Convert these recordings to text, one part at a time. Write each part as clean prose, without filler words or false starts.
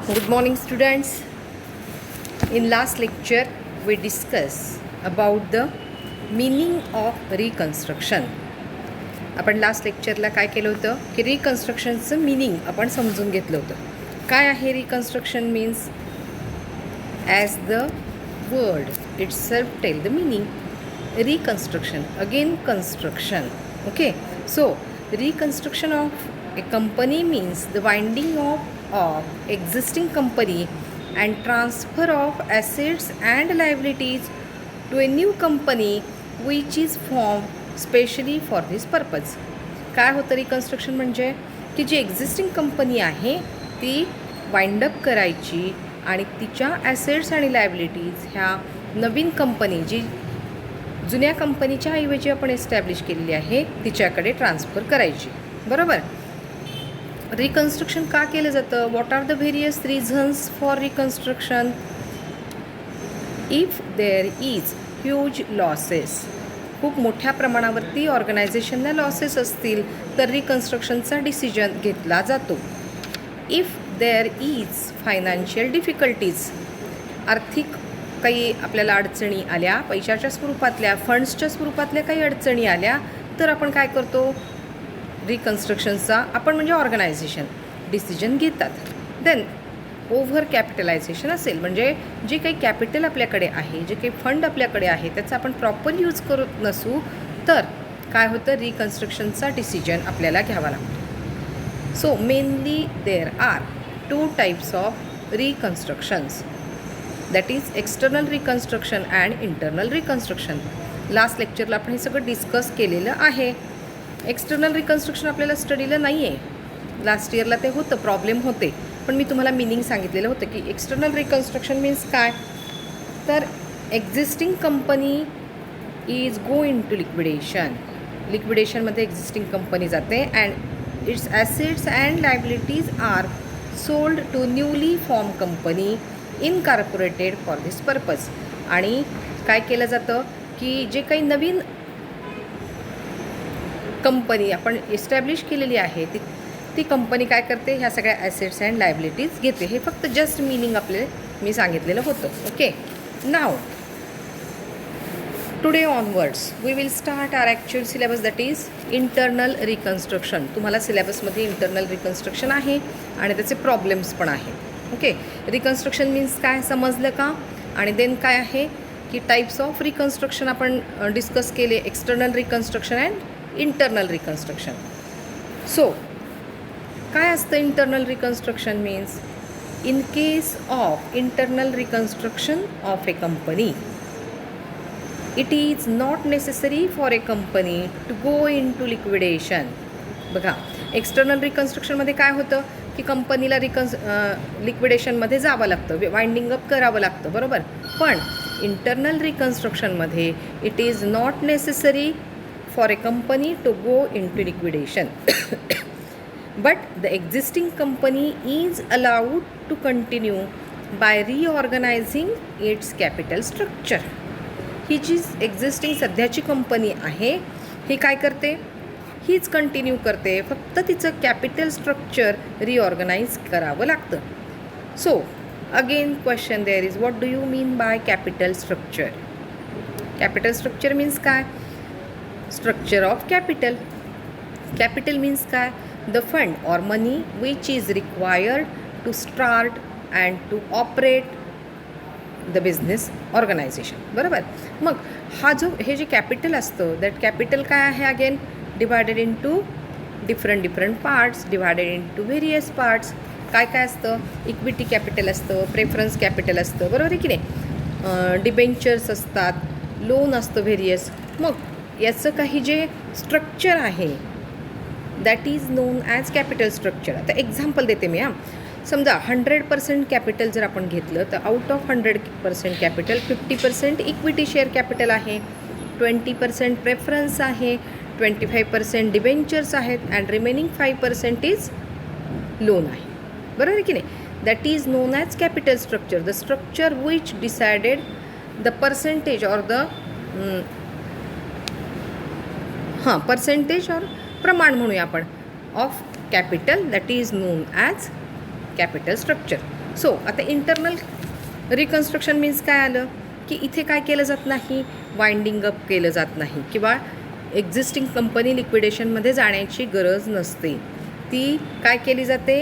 Good morning, students. In last lecture, we discussed about the meaning of reconstruction. आपण last लेक्चरला काय केलं होतं की रिकन्स्ट्रक्शनचं मीनिंग आपण समजून घेतलं होतं. काय आहे reconstruction means? As the word itself tell the meaning. Reconstruction again construction. Okay, so reconstruction of a company means the winding up of existing company and transfer of assets and liabilities to a new company which is formed specially for this purpose. काय होतं reconstruction म्हणजे की जी existing company आहे ती wind up करायची आणि तिच्या assets आणि लायबिलिटीज ह्या नवीन कंपनी जी जुन्या कंपनीच्या ऐवजी आपण एस्टॅब्लिश केलेली आहे तिच्याकडे ट्रान्सफर करायची. बरोबर. रिकन्स्ट्रक्शन का केलं जातं? What are the various reasons for reconstruction? If there is huge losses, खूप मोठ्या प्रमाणावरती ऑर्गनायझेशनला लॉसेस असतील तर रिकन्स्ट्रक्शनचा डिसिजन घेतला जातो. If there is financial difficulties, आर्थिक काही आपल्याला अडचणी आल्या, पैशाच्या स्वरूपातल्या, फंड्सच्या स्वरूपातल्या काही अडचणी आल्या तर आपण काय करतो? रिकन्स्ट्रक्शनचा आपण म्हणजे ऑर्गनायझेशन डिसिजन घेतात. देन ओव्हर कॅपिटलायझेशन असेल म्हणजे जे काही कॅपिटल आपल्याकडे आहे, जे काही फंड आपल्याकडे आहे त्याचा आपण प्रॉपर यूज करत नसू तर काय होतं? रिकन्स्ट्रक्शनचा डिसिजन आपल्याला घ्यावा लागतो. So mainly there are two types of reconstructions, that is external reconstruction and internal reconstruction. Last लेक्चरला आपण हे सगळं डिस्कस केलेलं आहे. एक्सटर्नल रिकन्स्ट्रक्शन आपल्याला स्टडीला नाही आहे. लास्ट इयरला ते होतं, प्रॉब्लेम होते, पण मी तुम्हाला मिनिंग सांगितलेलं होतं की एक्सटर्नल रिकन्स्ट्रक्शन मीन्स काय? तर existing company is go into liquidation. लिक्विडेशनमध्ये एक्झिस्टिंग कंपनी जाते and its assets and liabilities are sold to newly form company incorporated for this purpose. आणि काय केलं जातं की जे काही नवीन कंपनी आपण इस्टॅब्लिश केलेली आहे ती कंपनी काय करते? ह्या सगळ्या ॲसेट्स अँड लायबिलिटीज घेते. हे फक्त जस्ट मिनिंग आपले मी सांगितलेलं होतं. Okay, now today onwards we will start our actual syllabus, that is internal reconstruction. तुम्हाला सिलेबसमध्ये इंटरनल रिकन्स्ट्रक्शन आहे आणि त्याचे प्रॉब्लेम्स पण आहेत. ओके, रिकन्स्ट्रक्शन मीन्स काय समजलं का? आणि देन काय आहे की टाईप्स ऑफ रिकन्स्ट्रक्शन आपण डिस्कस केले, external reconstruction and internal reconstruction. So काय असतं internal reconstruction means? In case of internal reconstruction of a company it is not necessary for a company to go into liquidation. बघा, external रिकन्स्ट्रक्शनमध्ये काय होतं की कंपनीला लिक्विडेशनमध्ये जावं लागतं, वाइंडिंग अप करावं लागतं. बरोबर. पण इंटरनल रिकन्स्ट्रक्शनमध्ये it is not necessary for a company to go into liquidation but the existing company is allowed to continue by reorganizing its capital structure. He G existing सध्याची कंपनी आहे ही काय करते? हीच कंटिन्यू करते, फक्त तिचं कॅपिटल स्ट्रक्चर रिऑर्गनाइज करावं लागतं. So again question there is, what do you mean by capital structure? Capital structure means काय? Structure of capital. Capital means काय? The fund or money which is required to start and to operate the business organisation. बरोबर. मग हे जे capital असतं that capital काय आहे? Again divided into different parts, divided into various parts. काय काय असतं? इक्विटी कॅपिटल असतं, प्रेफरन्स कॅपिटल असतं, बरोबर आहे की नाही? डिबेंचर्स असतात, लोन असतं व्हेरियस. मग याचं काही जे स्ट्रक्चर आहे that is non as capital structure. आता एक्झाम्पल देते मी. समजा 100% कॅपिटल जर आपण घेतलं तर out of 100% capital 50% equity share capital आहे, 20% प्रेफरन्स आहे, 25% डिबेंचर्स आहेत अँड रिमेनिंग 5% इज लोन आहे. बरोबर आहे की नाही? That is non as capital structure. The structure which decided the percentage or the percentage और प्रमाण म्हणूया आपण of capital that is non as capital structure. So आता इंटरनल रिकन्स्ट्रक्शन मीन्स काय आलं की इथे काय केलं जात नाही, वाइंडिंग अप केलं जात नाही किंवा एक्झिस्टिंग कंपनी लिक्विडेशनमध्ये जाण्याची गरज नसते. ती काय केली जाते,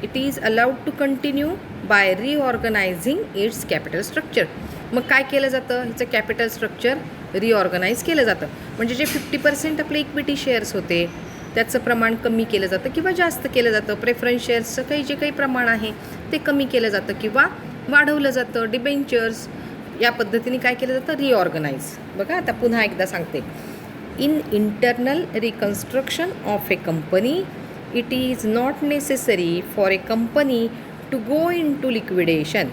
it is allowed to continue by reorganising its capital structure. मग काय केलं जातं, हिचं कॅपिटल स्ट्रक्चर रिऑर्गनाईज केलं जातं. म्हणजे जे 50% आपले इक्विटी शेअर्स होते त्याचं प्रमाण कमी केलं जातं किंवा जास्त केलं जातं. प्रेफरन्स शेअर्सचं जे काही प्रमाण आहे ते कमी केलं जातं किंवा वाढवलं जातं. डिबेंचर्स या पद्धतीने काय केलं जातं, रिऑर्गनाईज. बघा आता पुन्हा एकदा सांगते. In internal reconstruction of a company it is not necessary for a company to go into liquidation,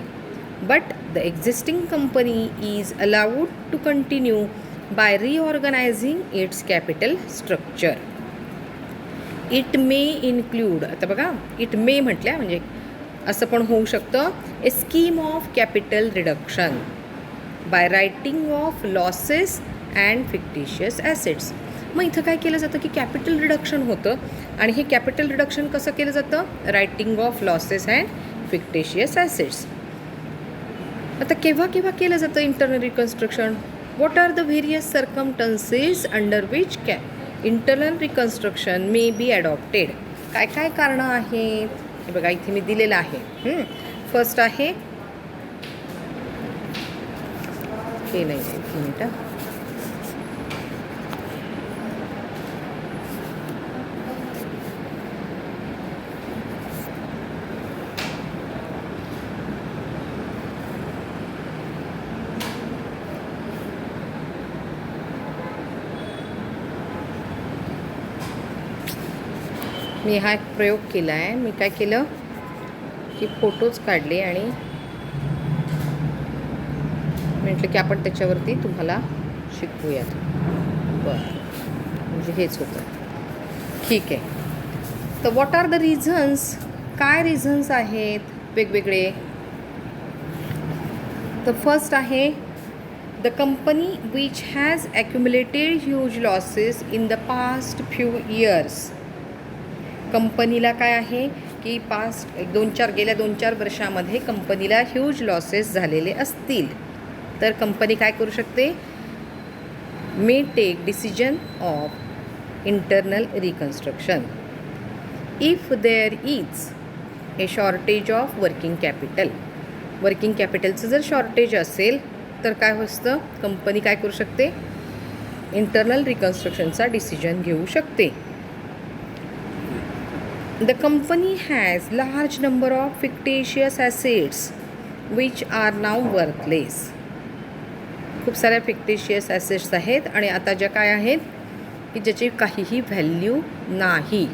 but the existing company is allowed to continue by reorganizing its capital structure. It may include, आता बघा it may म्हटल्या म्हणजे असं पण होऊ शकतं, a scheme of capital reduction by writing off losses and fictitious assets. मग इथं काय केलं जातं की कॅपिटल रिडक्शन होतं आणि हे कॅपिटल रिडक्शन कसं केलं जातं, writing off losses and fictitious assets. आता केव्हा केव्हा केलं जातं internal reconstruction, what are the various circumstances under which internal reconstruction may be adopted. काय काय कारणं आहेत हे बघा इथे मी दिलेलं आहे. फर्स्ट आहे हे नाही एक मिनिट, मी हा एक प्रयोग केला आहे. मी काय केलं की फोटोज काढले आणि म्हटलं की आपण त्याच्यावरती तुम्हाला शिकवूयात. बरं, म्हणजे हेच होतं. ठीक आहे. तर व्हॉट आर द रिझन्स, काय रिझन्स आहेत वेगवेगळे. तर फर्स्ट आहे the company which has accumulated huge losses in the past few years. कंपनीला काय आहे की गेल्या 2-4 वर्षामध्ये कंपनीला ह्यूज लॉसेस झालेले असतील तर कंपनी काय करू शकते, may take decision of internal reconstruction if there is a shortage of working capital. Working कॅपिटलचं जर शॉर्टेज असेल तर काय असतं, कंपनी काय करू शकते, इंटरनल रिकन्स्ट्रक्शनचा डिसिजन घेऊ शकते. The company has large number of fictitious assets which are now worthless. खूप साऱ्या फिक्टिशियस ॲसेट्स आहेत आणि आता ज्या काय आहेत की ज्याची काहीही व्हॅल्यू नाही.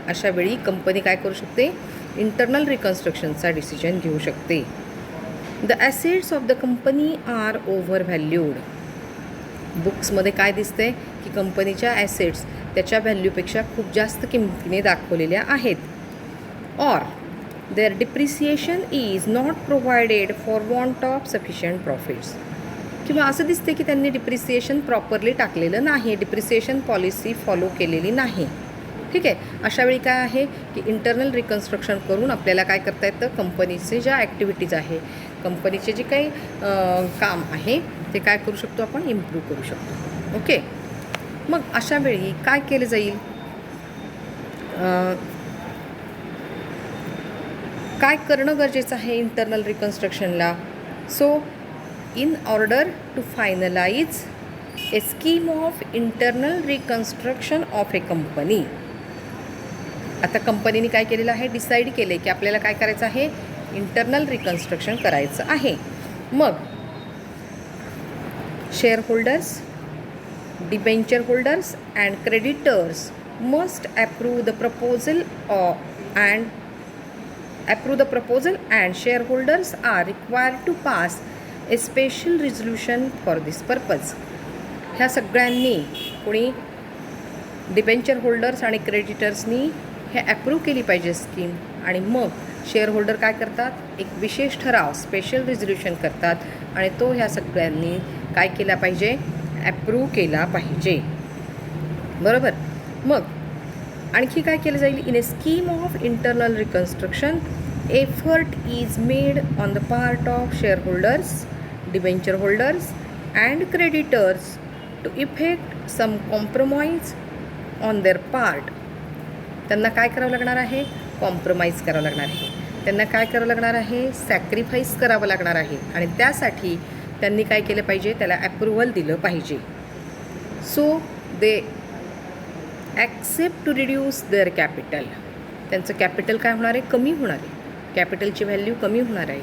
अशा वेळी कंपनी काय करू शकते, इंटरनल रिकन्स्ट्रक्शनचा डिसिजन घेऊ शकते. The assets of the company are overvalued. बुक्समध्ये काय दिसतंय की कंपनीच्या ॲसेट्स त्याच्या व्हॅल्यूपेक्षा खूप जास्त किमतीने दाखवलेल्या आहेत. Or their depreciation is not provided for want of sufficient profits. किंवा असं दिसते की त्यांनी डिप्रिसिएशन प्रॉपरली टाकलेलं नाही, डिप्रिसिएशन पॉलिसी फॉलो केलेली नाही. ठीक आहे. अशा वेळी काय आहे की इंटरनल रिकन्स्ट्रक्शन करून आपल्याला काय करता येतं, कंपनीचे ज्या ॲक्टिव्हिटीज आहे, कंपनीचे जे काही काम आहे ते काय करू शकतो आपण, इम्प्रूव्ह करू शकतो. ओके. मग अशा वेळी काय केलं जाईल, काय करणं गरजेचं आहे इंटरनल रिकन्स्ट्रक्शनला. So in order to finalise a scheme of internal reconstruction of a company. आता कंपनीने काय केलेलं आहे, डिसाईड केलं आहे की आपल्याला काय करायचं आहे, इंटरनल रिकन्स्ट्रक्शन करायचं आहे. मग share holders, debenture holders and creditors must approve the proposal and shareholders are required to pass a special resolution for this purpose. ह्या सगळ्यांनी कोणी डिबेंचर होल्डर्स आणि क्रेडिटर्सनी हे ॲप्रूव्ह केली पाहिजे स्कीम आणि मग शेअर होल्डर काय करतात, एक विशेष ठराव स्पेशल रिझोल्युशन करतात आणि तो ह्या सगळ्यांनी काय केला पाहिजे, ॲप्रूव्ह केला पाहिजे. बरोबर. मग आणखी काय केलं जाईल, in A scheme of internal reconstruction effort is made on the part of shareholders, debenture holders and creditors to effect some compromise on their part. त्यांना काय करावं लागणार आहे? कॉम्प्रोमाइज करावं लागणार आहे. त्यांना काय करावं लागणार आहे? सॅक्रिफाईस करावं लागणार आहे. आणि त्यासाठी त्यांनी काय केलं पाहिजे? त्याला ॲप्रुव्हल दिलं पाहिजे. So they accept to reduce their capital. त्यांचं कॅपिटल काय होणार आहे? कमी होणार आहे. कॅपिटलची व्हॅल्यू कमी होणार आहे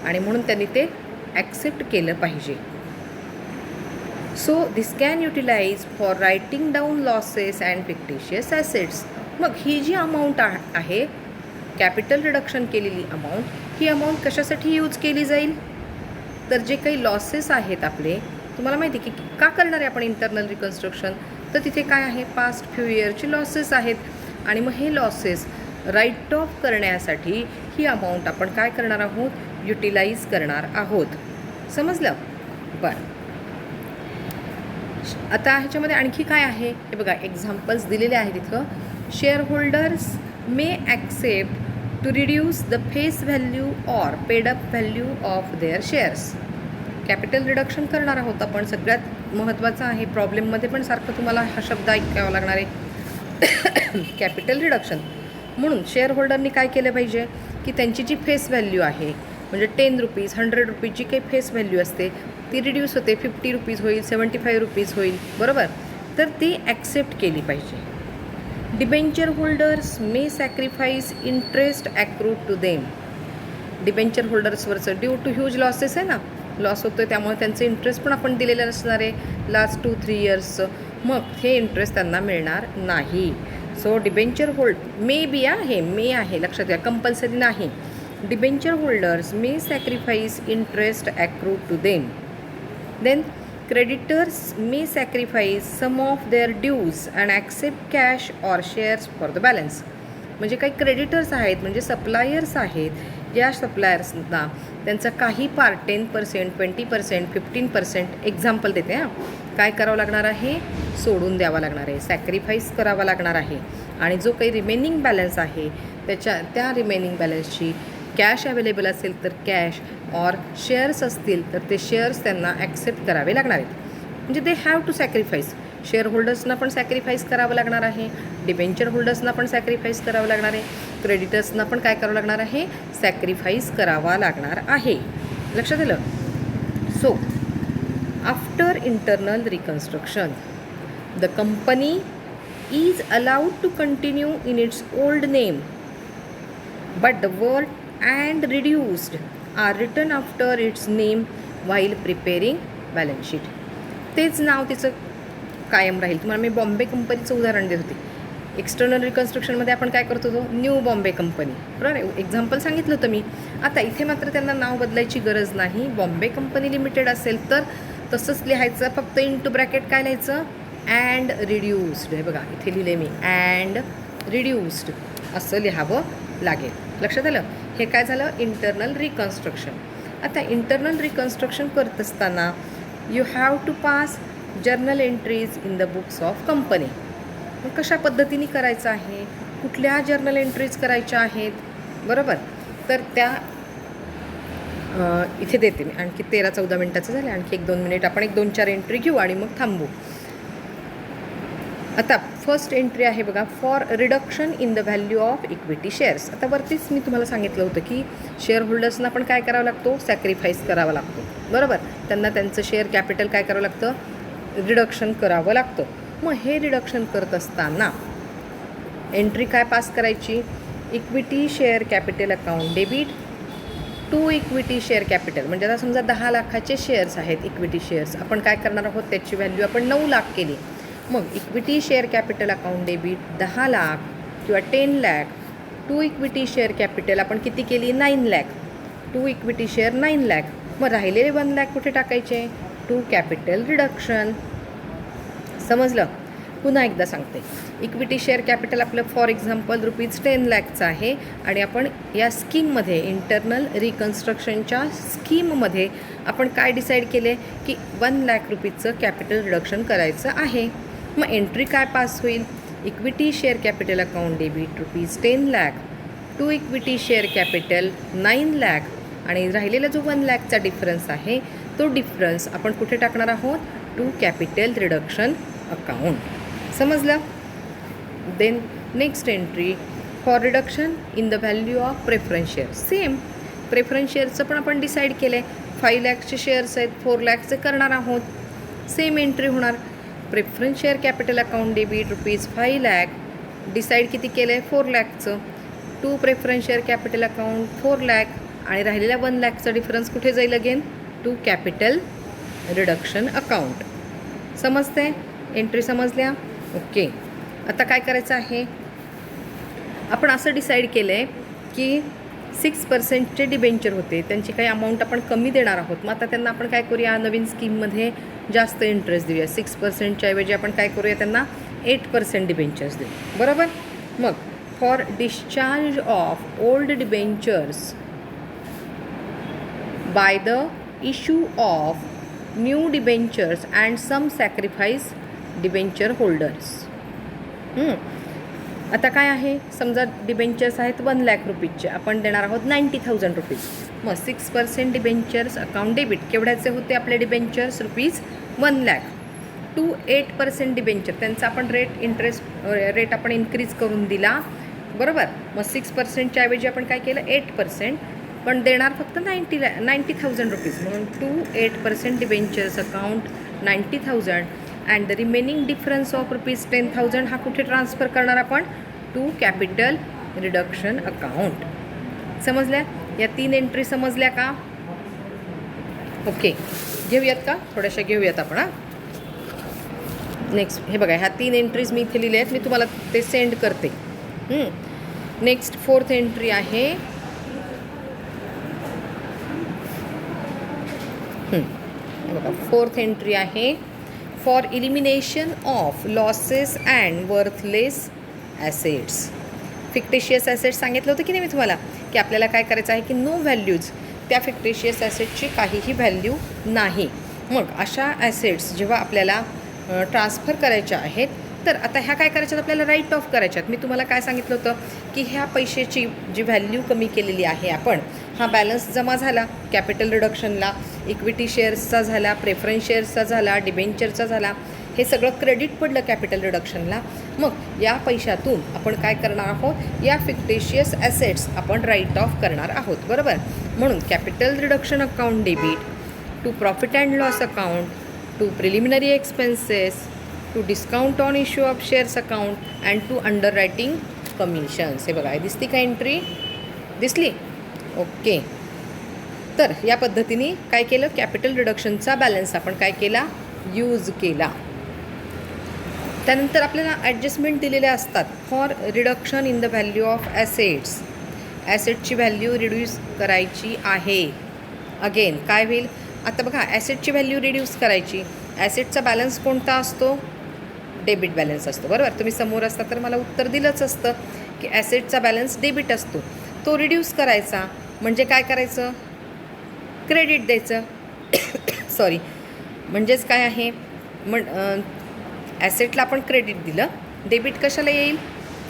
आणि म्हणून त्यांनी ते ॲक्सेप्ट केलं पाहिजे. So this can utilise for writing down losses and fictitious assets. मग ही जी अमाऊंट आहे कॅपिटल रिडक्शन केलेली अमाऊंट, ही अमाऊंट कशासाठी यूज केली जाईल? तर जे काही लॉसेस आहेत आपले, तुम्हाला माहिती आहे की का करणार आहे आपण इंटरनल रिकन्स्ट्रक्शन? तर तिथे काय आहे? पास्ट फ्यू इयरचे लॉसेस आहेत आणि मग हे लॉसेस राईट ऑफ करण्यासाठी ही अमाऊंट आपण काय करणार आहोत? युटिलाइज करणार आहोत. समजलं? बरं. आता ह्याच्यामध्ये आणखी काय आहे हे बघा, एक्झाम्पल्स दिलेले आहेत इथं. Share holders may accept to reduce the face value or paid up value of their shares. Capital reduction करणार आहोत आपण. सगळ्यात महत्त्वाचं आहे, प्रॉब्लेममध्ये पण सारखं तुम्हाला हा शब्द ऐकावा लागणार आहे, कॅपिटल रिडक्शन. म्हणून शेअर होल्डरनी काय केलं पाहिजे की त्यांची जी फेस व्हॅल्यू आहे, म्हणजे 10 रुपीज 100 रुपीज जी काही फेस व्हॅल्यू असते ती रिड्यूस होते, 50 रुपीज होईल, 75 रुपीज होईल, बरोबर? तर ती ॲक्सेप्ट केली पाहिजे. Debenture holders may sacrifice interest accrued to them. Debenture होल्डर्सवरचं ड्यू टू ह्यूज लॉसेस आहे ना, लॉस होतो आहे त्यामुळे त्यांचं इंटरेस्ट पण आपण दिलेलं असणार आहे लास्ट 2-3 इयर्सचं. मग हे इंटरेस्ट त्यांना मिळणार नाही. So debenture hold may be आहे, मे आहे, लक्षात घ्या, कंपल्सरी नाही. Debenture holders may sacrifice interest accrued to them. Then creditors may sacrifice some of their dues and accept cash or shares for the balance. म्हणजे काही creditors आहेत, म्हणजे suppliers आहेत, ज्या सप्लायर्सना त्यांचा काही पार्ट 10%, 20%, 15% एक्झाम्पल देते हां, काय करावं लागणार आहे? सोडून द्यावा लागणार आहे, सॅक्रिफाईस करावा लागणार आहे. आणि जो काही रिमेनिंग बॅलन्स आहे त्या रिमेनिंग बॅलन्सची कॅश अवेलेबल असेल तर कॅश, और शेअर्स असतील तर ते शेअर्स त्यांना ॲक्सेप्ट करावे लागणार आहेत. म्हणजे they have to sacrifice. Share होल्डर्सना पण सॅक्रिफाईस करावं लागणार आहे, डिबेंचर होल्डर्सना पण सॅक्रिफाईस करावं लागणार आहे, क्रेडिटर्सना पण काय करावं लागणार आहे? सॅक्रिफाईस करावा लागणार आहे. लक्षात आलं? So after internal reconstruction the company is allowed to continue in its old name, but the word and reduced are written after its name while preparing balance sheet. तेच नाव तिचं कायम राहील. तुम्हाला मी बॉम्बे कंपनीचं उदाहरण देत होते. एक्सटर्नल रिकन्स्ट्रक्शनमध्ये आपण काय करत होतो? न्यू बॉम्बे कंपनी, बरोबर? एक्झाम्पल सांगितलं होतं मी. आता इथे मात्र त्यांना नाव बदलायची गरज नाही. बॉम्बे कंपनी लिमिटेड असेल तर तसंच लिहायचं, फक्त इंटू ब्रॅकेट काय लिहायचं? And reduced. हे बघा इथे लिहिले मी, अँड रिड्यूस्ड असं लिहावं लागेल. लक्षात आलं? हे काय झालं? Internal reconstruction. आता इंटरनल रिकन्स्ट्रक्शन करत असताना you have to pass journal entries in the books of company. मग कशा पद्धतीने करायचं आहे? कुठल्या जर्नल एंट्रीज करायच्या आहेत? बरोबर? तर त्या इथे देते मी. आणखी 13-14 मिनटाचं झालं, आणखी 1-2 मिनिट आपण 1-2-4 एंट्री घेऊ आणि मग थांबू. आता फर्स्ट एंट्री आहे बघा, for reduction in the value of equity shares. आता वरतीच मी तुम्हाला सांगितलं होतं की शेअर होल्डर्सना पण काय करावं लागतो? सॅक्रिफाईस करावा लागतो, बरोबर? त्यांना त्यांचं शेअर कॅपिटल काय करावं लागतं? रिडक्शन करावं लागतं. मग हे रिडक्शन करत असताना एंट्री काय पास करायची? Equity share capital account debit to equity share capital. म्हणजे आता समजा 10 लाखाचे शेअर्स आहेत, इक्विटी शेअर्स. आपण काय करणार आहोत? त्याची व्हॅल्यू आपण 9 लाख केली. मग equity share capital account debit 10 lakh किंवा 10 lakh to equity share capital आपण किती केली? 9 lakh. To equity share 9 lakh. मग राहिलेले 1 लाख कुठे टाकायचे? To capital reduction. समजलं? पुन्हा एकदा सांगते. इक्विटी शेअर कॅपिटल आपलं फॉर एक्झाम्पल ₹10 लाखचं आहे आणि आपण या स्कीममध्ये इंटरनल रिकन्स्ट्रक्शनच्या स्कीममध्ये आपण काय डिसाईड केले की 1 लाख रुपीचं कॅपिटल रिडक्शन करायचं आहे. मग एंट्री काय पास होईल? Equity share capital account debit ₹10 lakh to equity share capital 9 lakh आणि राहिलेला जो 1 लाखचा डिफरन्स आहे तो डिफरन्स आपण कुठे टाकणार आहोत? To capital reduction account. समजलं? Then next entry for reduction in the value of preference share. Same preference शेअरचं पण आपण डिसाईड केलं आहे. 5 लाखचे शेअर्स आहेत, 4 लाखचे करणार आहोत. सेम एंट्री होणार. Preference share capital account debit ₹5 lakh. Decide किती केलं आहे? 4 लाखचं. To preference share capital account 4 lakh आणि राहिलेल्या 1 लाखचा डिफरन्स कुठे जाईल again? To capital reduction account. समजते? एंट्री समजल्या? ओके. आता काय करायचं आहे? आपण असं डिसाईड केलं आहे की 6% डिबेंचर होते, त्यांची काही अमाऊंट आपण कमी देणार आहोत. मग आता त्यांना आपण काय करूया? नवीन स्कीममध्ये जास्त इंटरेस्ट देऊया. 6%च्या ऐवजी आपण काय करूया? त्यांना 8% डिबेंचर्स देऊ. बरोबर? मग for discharge of old debentures by the issue of new debentures and some sacrifice debenture holders. आता काय आहे? समजा डिबेंचर्स आहेत 1 लाख रुपीजचे, आपण देणार आहोत 90,000 रुपीज. मग 6% डिबेंचर्स अकाउंट डेबिट केवढ्याचे होते आपले डिबेंचर्स? ₹1 लाख. टू 8% डिबेंचर त्यांचा आपण रेट आपण इन्क्रीज करून दिला. बरोबर? मग 6%च्या ऐवजी आपण काय केलं? 8%, पण देणार फक्त 90,000 रुपीज. म्हणून to 8% debentures account 90,000 and the remaining difference of ₹10,000 हा कुठे ट्रान्सफर करणार आपण? To capital reduction account. समजल्या? या 3 एंट्री समजल्या का? ओके. घेऊयात का? थोड्याशा घेऊयात आपण. नेक्स्ट हे बघा, ह्या 3 एंट्रीज मी इथे लिहिल्या आहेत. मी तुम्हाला ते सेंड करते. नेक्स्ट 4th एंट्री आहे. बघा 4th एंट्री आहे for elimination of losses and worthless assets. Fictitious assets सांगितलं होतं की नाही मी तुम्हाला, की आपल्याला काय करायचं आहे की नो व्हॅल्यूज, त्या फिक्टिशियस ॲसेटची काहीही व्हॅल्यू नाही. मग अशा ॲसेट्स जेव्हा आपल्याला ट्रान्सफर करायच्या आहेत, तर आता ह्या काय करायच्यात? आपल्याला राईट ऑफ करायच्यात. मी तुम्हाला काय सांगितलं होतं की ह्या पैशाची जी व्हॅल्यू कमी केलेली आहे आपण, हा बॅलन्स जमा झाला कॅपिटल रिडक्शनला, इक्विटी शेअर्सचा झाला, प्रेफरन्स शेअर्सचा झाला, डिबेंचरचा झाला, हे सगळं क्रेडिट पडलं कॅपिटल रिडक्शनला. मग या पैशातून आपण काय करणार आहोत? या फिक्टिशियस ॲसेट्स आपण राईट ऑफ करणार आहोत. बरोबर? म्हणून capital reduction account debit to profit and loss account, to preliminary expenses, to discount on issue of shares account and to underwriting commissions. हे बघा, दिसती का एंट्री? दिसली? ओके. तर या पद्धतीने काय केलं? कॅपिटल रिडक्शनचा बॅलन्स आपण काय केला? यूज केला. त्यानंतर आपल्याला ॲडजस्टमेंट दिलेल्या असतात for reduction in the value of assets. ॲसेटची व्हॅल्यू रिड्यूस करायची आहे. अगेन काय होईल? आता बघा, ॲसेटची व्हॅल्यू रिड्यूस करायची. ॲसेटचा बॅलन्स कोणता असतो? डेबिट बॅलन्स असतो. बरोबर? तुम्ही समोर असता तर मला उत्तर दिलंच असतं की ॲसेटचा बॅलन्स डेबिट असतो. तो रिड्यूस करायचा म्हणजे काय करायचं? क्रेडिट द्यायचं. सॉरी, म्हणजेच काय आहे? ॲसेटला आपण क्रेडिट दिलं, डेबिट कशाला येईल?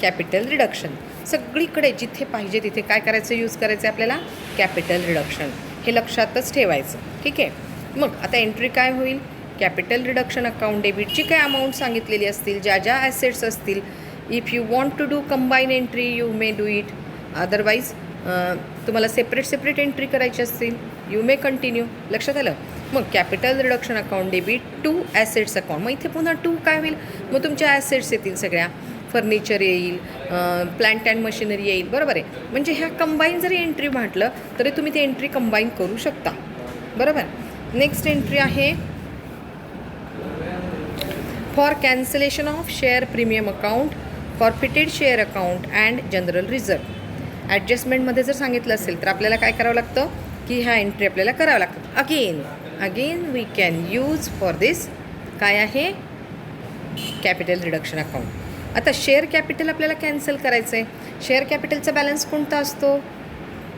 Capital reduction. सगळीकडे जिथे पाहिजे तिथे काय करायचं? यूज करायचं आपल्याला कॅपिटल रिडक्शन. हे लक्षातच ठेवायचं. ठीक आहे? मग आता एंट्री काय होईल? कॅपिटल रिडक्शन अकाउंट डेबिटची काय अमाऊंट सांगितलेली असतील, ज्या ज्या ॲसेट्स असतील, if you want to do combine entry you may do it. Otherwise तुम्हाला सेपरेट एंट्री करायची असतील यू मे कंटिन्यू. लक्षात आलं? मग capital reduction account debit to assets account. मग इथे पुन्हा टू काय होईल? मग तुमच्या ॲसेट्स येतील सगळ्या. फर्निचर येईल, प्लांट अँड मशिनरी येईल. बरोबर आहे? म्हणजे ह्या कंबाईन जरी एंट्री म्हटलं तरी तुम्ही ती एंट्री कंबाईन करू शकता. बरोबर? नेक्स्ट एंट्री आहे for cancellation of share premium account, forfeited share account and general reserve. ॲडजस्टमेंटमध्ये जर सांगितलं असेल तर आपल्याला काय करावं लागतं की ह्या एंट्री आपल्याला करावं लागतं. Again we can use for this काय आहे? Capital reduction account. आता शेअर कॅपिटल आपल्याला कॅन्सल करायचं आहे. शेअर कॅपिटलचा बॅलन्स कोणता असतो?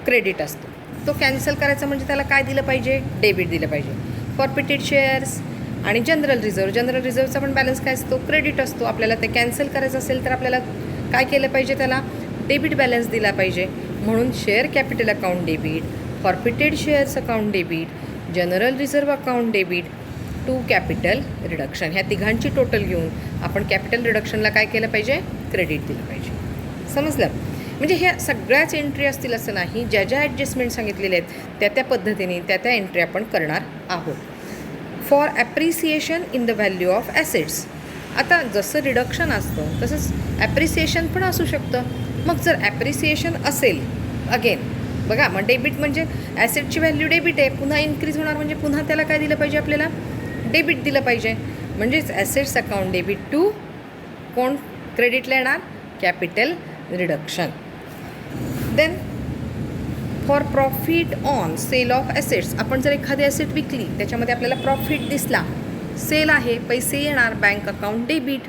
क्रेडिट असतो. तो कॅन्सल करायचा म्हणजे त्याला काय दिलं पाहिजे? डेबिट दिलं पाहिजे. फॉरफिटेड शेअर्स आणि जनरल रिझर्वचा पण बॅलन्स काय असतो? क्रेडिट असतो. आपल्याला ते कॅन्सल करायचं असेल तर आपल्याला काय केलं पाहिजे? त्याला डेबिट बॅलन्स दिला पाहिजे. म्हणून share capital account debit, forfeited shares account debit, general reserve account debit to capital reduction, ह्या तिघांची टोटल घेऊन आपण कॅपिटल रिडक्शनला काय केलं पाहिजे, क्रेडिट दिलं पाहिजे. समजलं? म्हणजे ह्या सगळ्याच एंट्री असतील असं नाही, ज्या ज्या ॲडजस्टमेंट सांगितलेल्या आहेत त्या त्या पद्धतीने त्या एंट्री आपण करणार आहोत. For appreciation in the value of assets, आता जसं रिडक्शन असतं तसंच ॲप्रिसिएशन पण असू शकतं. मग जर ॲप्रिसिएशन असेल, अगेन बघा, मग डेबिट म्हणजे ॲसेटची व्हॅल्यू डेबिट आहे, पुन्हा इन्क्रीज होणार म्हणजे पुन्हा त्याला काय दिलं पाहिजे, आपल्याला डेबिट दिलं पाहिजे. म्हणजेच ॲसेट्स अकाउंट डेबिट टू कोण क्रेडिटला येणार, capital reduction. Then for profit on sale of assets, आपण जर एखादी ॲसेट विकली त्याच्यामध्ये आपल्याला प्रॉफिट दिसला, सेल आहे, पैसे येणार, बँक अकाउंट डेबिट.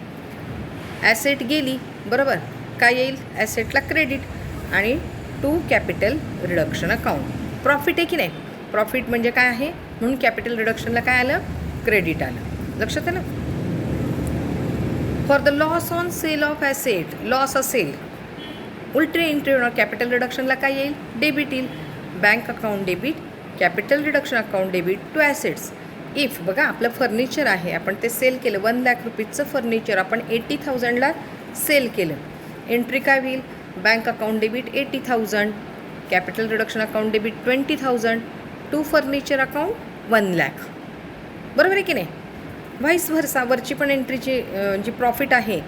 ॲसेट गेली, बरोबर, काय येईल, ॲसेटला क्रेडिट आणि to capital reduction account. Profit आहे की नाही, प्रॉफिट म्हणजे काय आहे, म्हणून कॅपिटल रिडक्शनला काय आलं, क्रेडिट आलं. लक्षात आलं? For the loss on sale of asset, loss असेल, उलटी एंट्री होणार, कॅपिटल रिडक्शनला काय येईल, डेबिट येईल. Bank account debit, capital reduction account debit to assets. If बघा, आपलं फर्निचर आहे, आपण ते सेल केलं, 1 लाख रुपीजचं फर्निचर आपण 80,000ला सेल केलं, एंट्री काय होईल, bank account debit 80,000, capital reduction account debit 20,000 to furniture account 1 lakh. बरोबर आहे की नाही? व्हाईस व्हर्सा, वरची पण एंट्रीची जी प्रॉफिट आहे,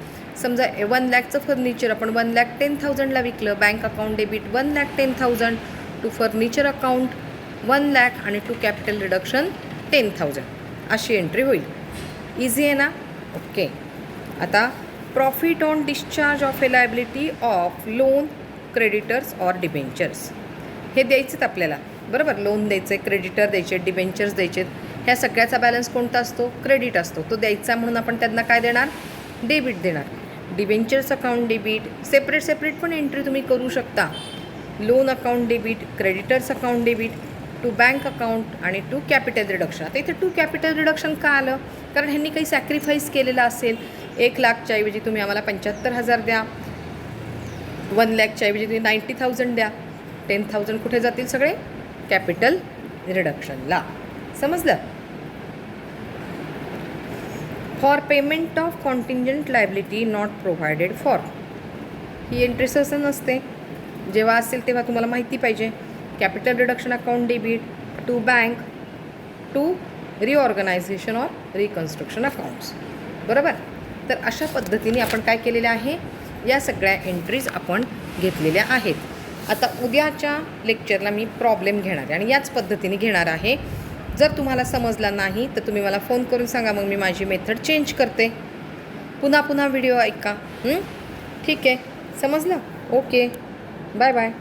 समजा 1 लाखचं फर्निचर आपण 1,10,000ला विकलं, bank account debit 1,10,000 to furniture account 1 lakh आणि टू कॅपिटल रिडक्शन 10,000, अशी एंट्री होईल. इझी आहे ना? ओके. आता profit on discharge of A liability of loan, creditors or debentures, हे द्यायचेत आपल्याला, बरोबर. लोन द्यायचं आहे, क्रेडिटर द्यायचे, डिबेंचर्स द्यायचे, ह्या सगळ्याचा बॅलन्स कोणता असतो, क्रेडिट असतो. तो द्यायचा म्हणून आपण त्यांना काय देणार, डेबिट देणार. डिबेंचर्स अकाउंट डेबिट, सेपरेट पण एंट्री तुम्ही करू शकता. Loan account debit, creditors account debit to bank account आणि टू कॅपिटल रिडक्शन. आता इथे टू कॅपिटल रिडक्शन का आलं, कारण ह्यांनी काही सॅक्रिफाईस केलेलं असेल. 1 लाखच्या ऐवजी तुम्ही आम्हाला 75,000 द्या, 1 लाखच्या ऐवजी तुम्ही 90,000 द्या, 10,000 कुठे जातील, सगळे कॅपिटल रिडक्शनला. समजलं? For payment of contingent liability not provided for, ही एंट्री सहसा नसते, जेव्हा असेल तेव्हा तुम्हाला माहिती पाहिजे. Capital reduction account debit to bank to reorganisation or reconstruction accounts, बरोबर. तर अशा पद्धतीने आपण काय केलेलं आहे, या सगळ्या एंट्रीज आपण घेतलेल्या आहेत. आता उद्याच्या लेक्चरला मी प्रॉब्लेम घेणार आहे आणि याच पद्धतीने घेणार आहे. जर तुम्हाला समजला नाही तर तुम्ही मला फोन करून सांगा, मग मी माझी मेथड चेंज करते. पुन्हा व्हिडिओ ऐका. ठीक आहे, समजलं? Okay, bye bye.